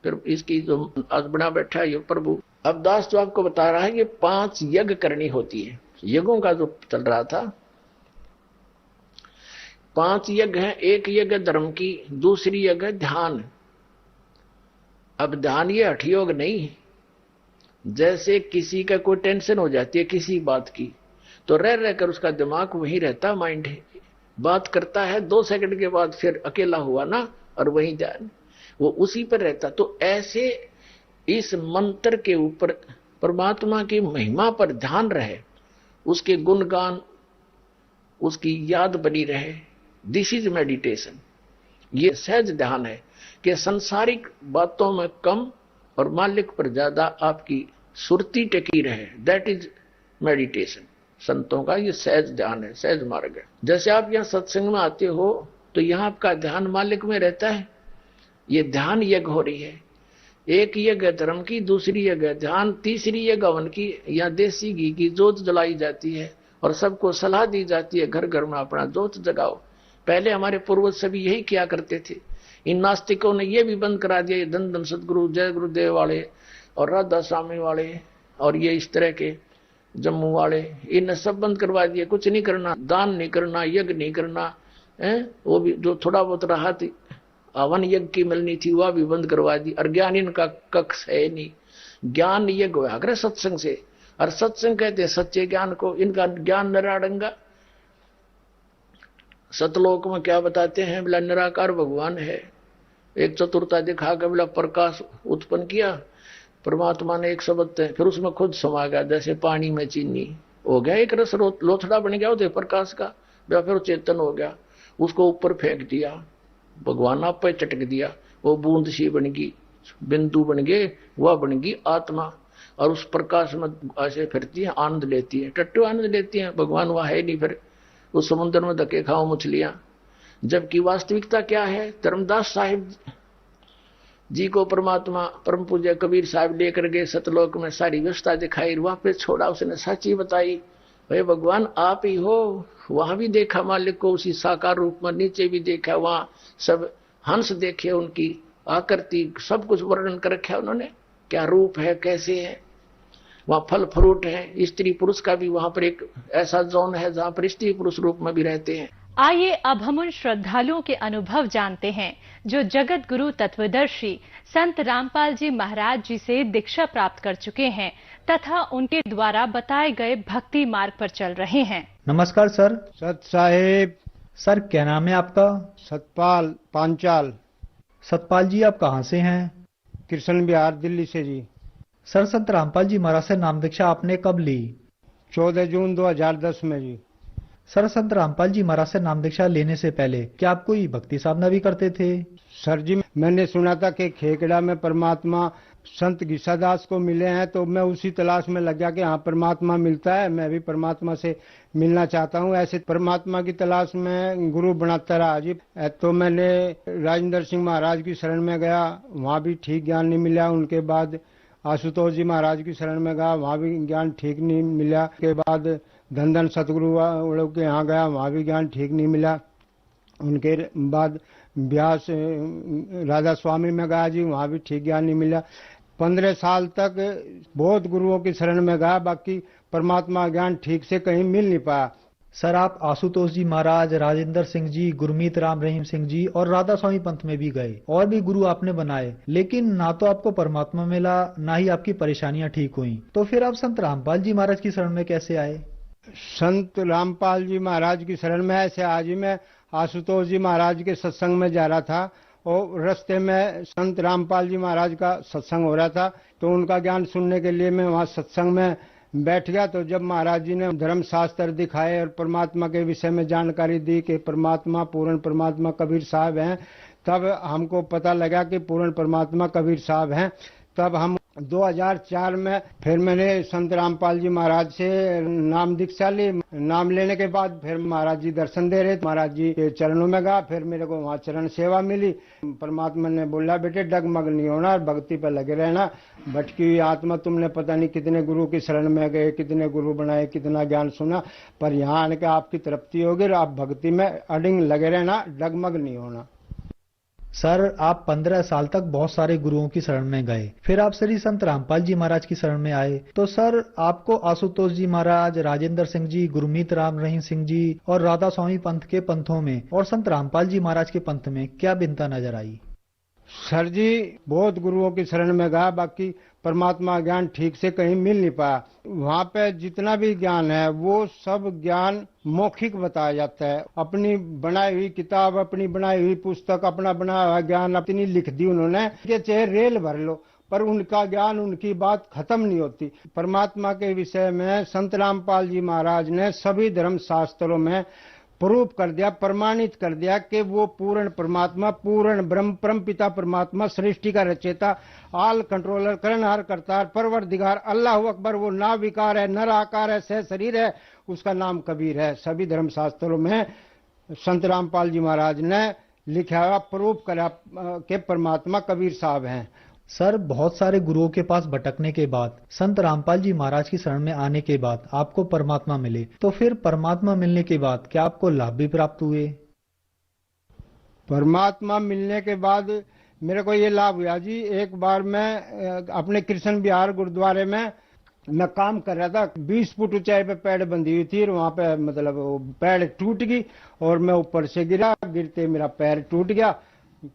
फिर इसकी जो आज बना बैठा है ये प्रभु। अब दास जो आपको बता रहा है ये 5 यज्ञ करनी होती है। यज्ञों का जो चल रहा था, 5 यज्ञ है। एक यज्ञ धर्म की, दूसरी यज्ञ ध्यान। अब ध्यान ये हठ योग नहीं है। जैसे किसी का कोई टेंशन हो जाती है किसी बात की, तो रह रहकर उसका दिमाग वहीं रहता, माइंड बात करता है, 2 सेकंड के बाद फिर अकेला हुआ ना, और वहीं ध्यान वो उसी पर रहता। तो ऐसे इस मंत्र के ऊपर परमात्मा की महिमा पर ध्यान रहे, उसके गुणगान, उसकी याद बनी रहे। This is meditation. ये सहज ध्यान है कि संसारिक बातों में कम और मालिक पर ज्यादा आपकी सुरती टिकी रहे। That is meditation. संतों का ये सहज ध्यान है, सहज मार्ग है। जैसे आप यहाँ सत्संग में आते हो तो यहाँ आपका ध्यान मालिक में रहता है। ये ध्यान यज्ञ हो रही है। एक यज्ञ धर्म की, दूसरी यज्ञ ध्यान, तीसरी यज्ञ हवन की या देसी घी की जोत जलाई जाती है और सबको सलाह दी जाती है घर घर में अपना जोत जगाओ। पहले हमारे पूर्वज सभी यही किया करते थे। इन नास्तिकों ने यह भी बंद करा दिया, ये धन धन सदगुरु जय गुरुदेव वाले और राधा स्वामी वाले और ये इस तरह के जम्मू वाले, इन्हें सब बंद करवा दिए। कुछ नहीं करना, दान नहीं करना, यज्ञ नहीं करना है। वो भी जो थोड़ा बहुत रहा थी हवन यज्ञ की मिलनी थी वह भी बंद करवा दी। और ज्ञान इनका कक्ष है नहीं, ज्ञान यज्ञ हुआ करे सत्संग से, और सत्संग कहते हैं सच्चे ज्ञान को। इनका ज्ञान निराडंगा। सतलोक में क्या बताते हैं, बोला निराकार भगवान है। एक चतुरता दिखा के बोला प्रकाश उत्पन्न किया परमात्मा ने एक शब्द है, फिर उसमें खुद समा गया जैसे पानी में चीनी हो गया, एक रस लोथड़ा बन गया उदय प्रकाश का, या फिर चेतन हो गया। उसको ऊपर फेंक दिया, भगवान आप पे चटक दिया, वो बूंद सी बन गई, बिंदु बन गए, वह बन गई आत्मा। और उस प्रकाश में ऐसे फिरती है, आनंद लेती है, टट्टू आनंद लेती है। भगवान वह है नहीं, फिर उस समुद्र में धक्के खाओ मछलियां। जबकि वास्तविकता क्या है, धर्मदास साहिब जी को परमात्मा परम पूज्य कबीर साहब लेकर गए सतलोक में, सारी व्यवस्था दिखाई, वहां पे छोड़ा, उसने सच्ची बताई, भाई भगवान आप ही हो। वहां भी देखा मालिक को उसी साकार रूप में, नीचे भी देखा, वहां सब हंस देखे, उनकी आकृति सब कुछ वर्णन कर रखा उन्होंने, क्या रूप है, कैसे है। वहां फल फ्रूट है, स्त्री पुरुष का भी वहां पर एक ऐसा जोन है जहां पर स्त्री पुरुष रूप में भी रहते हैं। आइए अब हम उन श्रद्धालुओं के अनुभव जानते हैं जो जगत गुरु तत्वदर्शी संत रामपाल जी महाराज जी से दीक्षा प्राप्त कर चुके हैं तथा उनके द्वारा बताए गए भक्ति मार्ग पर चल रहे हैं। नमस्कार सर। सत साहेब। सर क्या नाम है आपका? सतपाल पांचाल। सतपाल जी आप कहाँ से हैं? कृष्ण बिहार दिल्ली से जी। सर संत रामपाल जी महाराज से नाम दीक्षा आपने कब ली? 14 जून 2010 में जी। सर संत रामपाल जी महाराज से नाम दीक्षा लेने से पहले क्या आप कोई भक्ति साधना भी करते थे? सर जी मैंने सुना था कि खेकड़ा में परमात्मा संत गीसादास को मिले हैं, तो मैं उसी तलाश में लग गया कि हाँ परमात्मा मिलता है, मैं भी परमात्मा से मिलना चाहता हूँ। ऐसे परमात्मा की तलाश में गुरु बनाता रहा जी। तो मैंने राजेंद्र सिंह महाराज की शरण में गया, वहाँ भी ठीक ज्ञान नहीं मिला। उनके बाद आशुतोष जी महाराज की शरण में गया, वहाँ भी ज्ञान ठीक नहीं मिला। के बाद धन धन सतगुरु लोग के यहाँ गया, वहाँ भी ज्ञान ठीक नहीं मिला। उनके बाद व्यास राधा स्वामी में गया जी, वहाँ भी ठीक ज्ञान नहीं मिला। 15 साल तक बहुत गुरुओं की शरण में गया, बाकी परमात्मा ज्ञान ठीक से कहीं मिल नहीं पाया। सर आप आशुतोष जी महाराज, राजेंद्र सिंह जी, गुरमीत राम रहीम सिंह जी और राधा स्वामी पंथ में भी गए और भी गुरु आपने बनाए, लेकिन ना तो आपको परमात्मा मिला ना ही आपकी परेशानियां ठीक हुई। तो फिर आप संत रामपाल जी महाराज की शरण में कैसे आए? संत रामपाल जी महाराज की शरण में ऐसे आज ही मैं आशुतोष जी महाराज के सत्संग में जा रहा था और रास्ते में संत रामपाल जी महाराज का सत्संग हो रहा था, तो उनका ज्ञान सुनने के लिए मैं वहाँ सत्संग में बैठ गया। तो जब महाराज जी ने धर्म शास्त्र दिखाए और परमात्मा के विषय में जानकारी दी कि परमात्मा पूर्ण परमात्मा कबीर साहब हैं, तब हमको पता लगा कि पूर्ण परमात्मा कबीर साहब हैं। तब हम 2004 में फिर मैंने संत रामपाल जी महाराज से नाम दीक्षा ली। नाम लेने के बाद फिर महाराज जी दर्शन दे रहे, महाराज जी के चरणों में गया, फिर मेरे को वहाँ चरण सेवा मिली। परमात्मा ने बोला बेटे डगमग नहीं होना, भक्ति पर लगे रहना, भटकी हुई आत्मा तुमने पता नहीं कितने गुरु की शरण में गए, कितने गुरु बनाए, कितना ज्ञान सुना, पर यहाँ आने के आपकी तृप्ति होगी, आप भक्ति में अडिंग लगे रहना, डगमग नहीं होना। सर आप 15 साल तक बहुत सारे गुरुओं की शरण में गए, फिर आप श्री संत रामपाल जी महाराज की शरण में आए, तो सर आपको आशुतोष जी महाराज, राजेंद्र सिंह जी, गुरमीत राम रहीम सिंह जी और राधा स्वामी पंथ के पंथों में और संत रामपाल जी महाराज के पंथ में क्या भिन्नता नजर आई? सर जी बहुत गुरुओं की शरण में गया, बाकी परमात्मा ज्ञान ठीक से कहीं मिल नहीं पाया। वहाँ पे जितना भी ज्ञान है वो सब ज्ञान मौखिक बताया जाता है। अपनी बनाई हुई किताब, अपनी बनाई हुई पुस्तक, अपना बनाया हुआ ज्ञान अपनी लिख दी उन्होंने कि चाहे रेल भर लो, पर उनका ज्ञान, उनकी बात खत्म नहीं होती। परमात्मा के विषय में संत रामपाल जी महाराज ने सभी धर्म शास्त्रों में प्रूफ कर दिया, प्रमाणित कर दिया कि वो पूर्ण परमात्मा, पूर्ण ब्रह्म, परम पिता परमात्मा, सृष्टि का रचयिता, आल कंट्रोलर, करनहार, करतार, परवरदिगार, अल्लाह अकबर, वो ना विकार है, नर आकार है, सह शरीर है, उसका नाम कबीर है। सभी धर्म शास्त्रों में संत रामपाल जी महाराज ने लिखा हुआ, प्रूफ करा कि परमात्मा कबीर साहब हैं। सर, बहुत सारे गुरुओं के पास भटकने के बाद, संत रामपाल जी महाराज की शरण में आने के बाद आपको परमात्मा मिले, तो फिर परमात्मा मिलने के बाद क्या आपको लाभ भी प्राप्त हुए? परमात्मा मिलने के बाद मेरे को ये लाभ हुआ जी। एक बार मैं अपने कृष्ण विहार गुरुद्वारे में मैं काम कर रहा था। 20 फुट ऊंचाई पे पैड़ बंधी हुई थी और वहां पे मतलब पैड़ टूट गई और मैं ऊपर से गिरा। गिरते मेरा पैर टूट गया।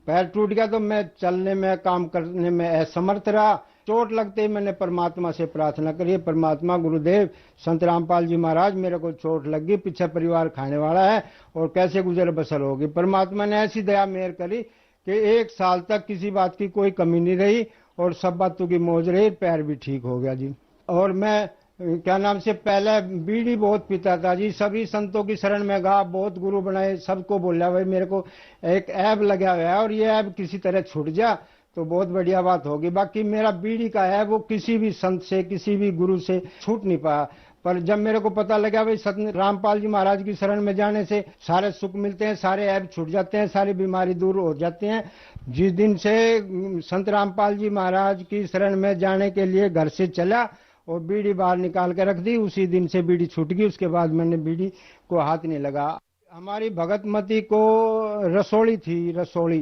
पैर टूट गया तो मैं चलने में, काम करने में असमर्थ रहा। चोट लगते ही मैंने परमात्मा से प्रार्थना करी, परमात्मा गुरुदेव संत रामपाल जी महाराज, मेरे को चोट लग गई, पीछे परिवार खाने वाला है और कैसे गुजर बसर होगी। परमात्मा ने ऐसी दया मेहर करी कि 1 साल तक किसी बात की कोई कमी नहीं रही और सब बातों की मौज रही, पैर भी ठीक हो गया जी। और मैं क्या नाम से पहले बीड़ी बहुत पीता था जी। सभी संतों की शरण में गया, बहुत गुरु बनाए, सबको बोला भाई मेरे को एक ऐब लगा हुआ है और ये ऐब किसी तरह छूट जा तो बहुत बढ़िया बात होगी। बाकी मेरा बीड़ी का है वो किसी भी संत से, किसी भी गुरु से छूट नहीं पाया। पर जब मेरे को पता लगा भाई संत रामपाल जी महाराज की शरण में जाने से सारे सुख मिलते हैं, सारे ऐब छूट जाते हैं, सारी बीमारी दूर हो जाती हैं। जिस दिन से संत रामपाल जी महाराज की शरण में जाने के लिए घर से चला और बीड़ी बाहर निकाल के रख दी, उसी दिन से बीड़ी छूट गई। उसके बाद मैंने बीड़ी को हाथ नहीं लगा। हमारी भगतमती को रसोली थी, रसोली,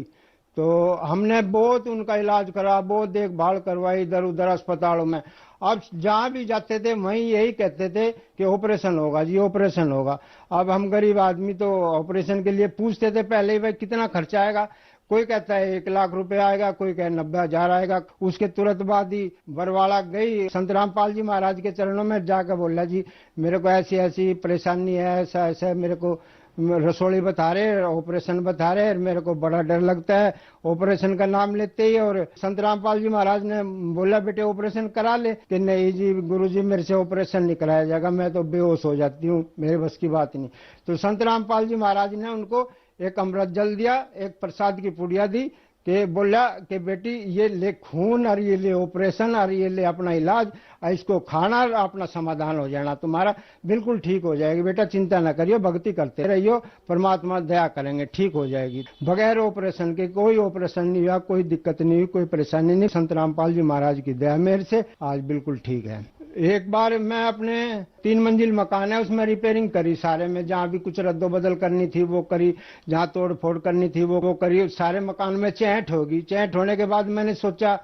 तो हमने बहुत उनका इलाज करा, बहुत देखभाल करवाई इधर उधर अस्पतालों में। अब जहां भी जाते थे वहीं यही कहते थे कि ऑपरेशन होगा जी, ऑपरेशन होगा। अब हम गरीब आदमी तो ऑपरेशन के लिए पूछते थे पहले ही भाई कितना खर्चा आएगा। कोई कहता है 1 लाख रुपए आएगा, कोई कहे 90,000 आएगा। उसके तुरंत बाद ही बरवाला गई, संत रामपाल जी महाराज के चरणों में जाकर बोला जी मेरे को ऐसी ऐसी परेशानी है, ऐसा ऐसा मेरे को रसोली बता रहे, ऑपरेशन बता रहे, मेरे को बड़ा डर लगता है ऑपरेशन का नाम लेते ही। और संत रामपाल जी महाराज ने बोला बेटे ऑपरेशन करा ले, कि नहीं जी गुरुजी मेरे से ऑपरेशन नहीं कराया जाएगा, मैं तो बेहोश हो जाती हूँ, मेरे बस की बात नहीं। तो संत रामपाल जी महाराज ने उनको एक अमृत जल दिया, एक प्रसाद की पुड़िया दी, कि बोला कि बेटी ये ले खून और ये ले ऑपरेशन और ये ले अपना इलाज, इसको खाना और अपना समाधान हो जाना, तुम्हारा बिल्कुल ठीक हो जाएगी। बेटा चिंता ना करियो, भक्ति करते रहियो, परमात्मा दया करेंगे, ठीक हो जाएगी। बगैर ऑपरेशन के कोई ऑपरेशन नहीं हुआ, कोई दिक्कत नहीं हुई, कोई परेशानी नहीं। संत रामपाल जी महाराज की दया मेहर से आज बिल्कुल ठीक है। एक बार मैं अपने 3 मंजिल मकान है उसमें रिपेयरिंग करी सारे में, जहाँ भी कुछ रद्दो बदल करनी थी वो करी, जहाँ तोड़ फोड़ करनी थी वो करी। सारे मकान में चैंट होगी। चैंट होने के बाद मैंने सोचा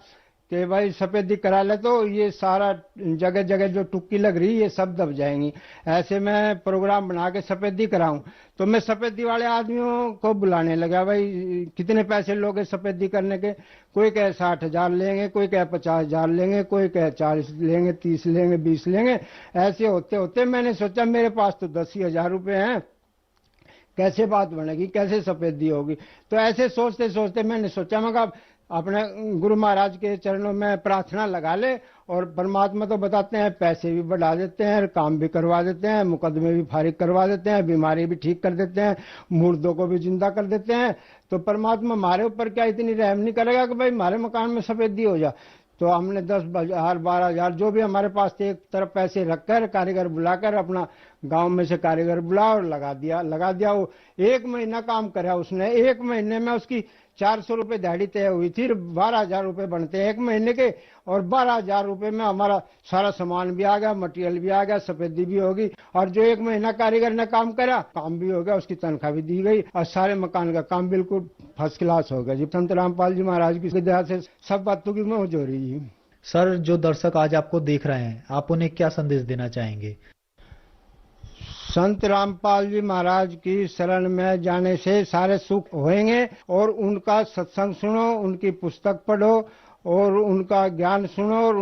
कि भाई सफेदी करा ले तो ये सारा जगह जगह जो टुक्की लग रही ये सब दब जाएंगी। ऐसे मैं प्रोग्राम बना के सफेदी कराऊं। तो मैं सफेदी वाले आदमियों को बुलाने लगा, भाई कितने पैसे लोगे सफेदी करने के। कोई कहे 60,000 लेंगे, कोई कहे 50,000 लेंगे, कोई कहे 40 लेंगे, 30 लेंगे, 20 लेंगे। ऐसे होते होते मैंने सोचा मेरे पास तो 10 ही 1000 रुपये हैं, कैसे बात बनेगी, कैसे सफेदी होगी। तो ऐसे सोचते सोचते मैंने सोचा मगर अपने गुरु महाराज के चरणों में प्रार्थना लगा ले, और परमात्मा तो बताते हैं पैसे भी बढ़ा देते हैं, काम भी करवा देते हैं, मुकदमे भी फारिग करवा देते हैं, बीमारी भी ठीक कर देते हैं, मुर्दों को भी जिंदा कर देते हैं। तो परमात्मा हमारे ऊपर क्या इतनी रहम नहीं करेगा कि भाई हमारे मकान में सफेदी हो जा। तो हमने 10,000 12,000 जो भी हमारे पास थे एक तरफ पैसे रखकर कारीगर बुलाकर अपना गांव में से कारीगर बुला और लगा दिया। वो 1 महीना काम करा उसने। 1 महीने में उसकी 400 रुपये दिहाड़ी तय हुई थी। 12,000 रुपये बनते हैं 1 महीने के, और 12,000 रुपये में हमारा सारा सामान भी आ गया, मटेरियल भी आ गया, सफेदी भी होगी, और जो 1 महीना कारीगर ने काम करा काम भी हो गया, उसकी तनख्वाह भी दी गई, और सारे मकान का काम बिल्कुल फर्स्ट क्लास हो गया जी। संत रामपाल जी महाराज की दया से सब बातों की मौज हो रही जी। सर, जो दर्शक आज आपको देख रहे हैं, आप उन्हें क्या संदेश देना चाहेंगे? संत रामपाल जी महाराज की शरण में जाने से सारे सुख होंगे, और उनका सत्संग सुनो, उनकी पुस्तक पढ़ो और उनका ज्ञान सुनो, और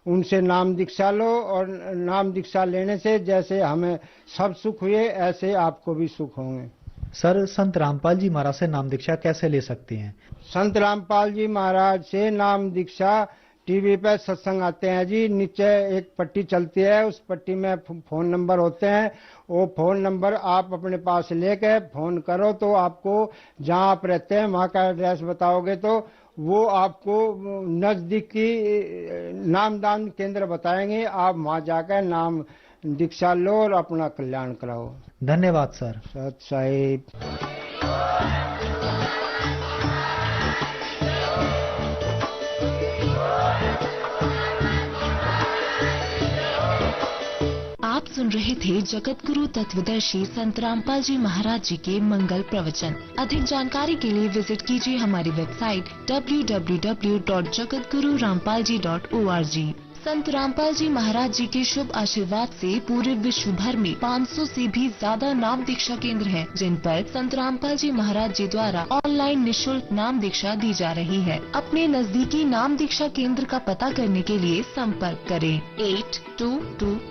उनसे नाम दीक्षा लो, और नाम दीक्षा लेने से जैसे हमें सब सुख हुए ऐसे आपको भी सुख होंगे। सर, संत रामपाल जी महाराज से नाम दीक्षा कैसे ले सकते हैं? संत रामपाल जी महाराज से नाम दीक्षा टीवी पे सत्संग आते हैं जी। नीचे एक पट्टी चलती है, उस पट्टी में फोन नंबर होते हैं। वो फोन नंबर आप अपने पास लेके फोन करो तो आपको जहां आप रहते हैं वहां का एड्रेस बताओगे तो वो आपको नजदीकी नामदान केंद्र बताएंगे। आप वहां जाकर नाम दीक्षा लो और अपना कल्याण कराओ। धन्यवाद सर। सत साहिब। रहे थे जगत गुरु तत्वदर्शी संत रामपाल जी महाराज जी के मंगल प्रवचन। अधिक जानकारी के लिए विजिट कीजिए हमारी वेबसाइट www.jagatgururampalji.org। संत रामपाल जी महाराज जी के शुभ आशीर्वाद से पूरे विश्व भर में 500 से भी ज्यादा नाम दीक्षा केंद्र हैं, जिन पर संत रामपाल जी महाराज जी द्वारा ऑनलाइन निःशुल्क नाम दीक्षा दी जा रही है। अपने नजदीकी नाम दीक्षा केंद्र का पता करने के लिए संपर्क करें 8222